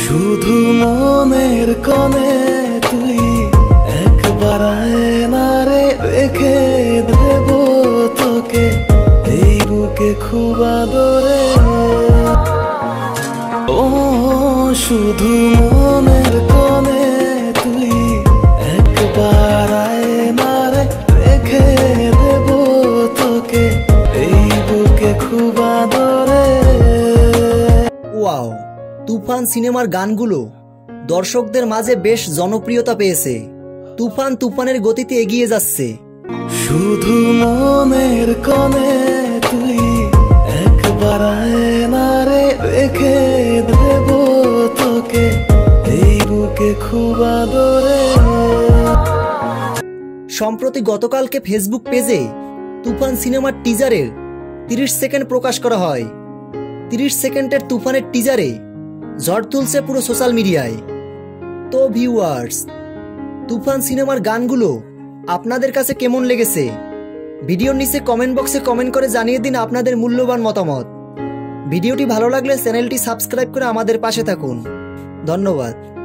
শুধু মনের কোণে তুই একবার আয়নারে রেখে দেব তোকে এই বুকে খুব আদরে। ও শুধু মনের কোণে তুই একবার আয়নারে রেখে দেব তোকে এই বুকে খুব আদরে। ওয়াও, তুফান সিনেমার গানগুলো দর্শকদের মাঝে বেশ জনপ্রিয়তা পেয়েছে। তুফান তুফানের গতিতে এগিয়ে যাচ্ছে। শুধু মনের কোণে তুই একবার আয়নারে রেখে দেব তোকে এই বুকে খুব আদরে। সম্প্রতি গতকালকে ফেসবুক পেজে তুফান সিনেমার টিজারের 30 সেকেন্ড প্রকাশ করা হয়। 30 সেকেন্ডের তুফানের টিজারে ঝড় তুলছে পুরো সোশ্যাল মিডিয়ায়। তো ভিউয়ার্স, তুফান সিনেমার গানগুলো আপনাদের কাছে কেমন লেগেছে? ভিডিওর নিচে কমেন্ট বক্সে কমেন্ট করে জানিয়ে দিন আপনাদের মূল্যবান মতামত। ভিডিওটি ভালো লাগলে চ্যানেলটি সাবস্ক্রাইব করে আমাদের পাশে থাকুন। ধন্যবাদ।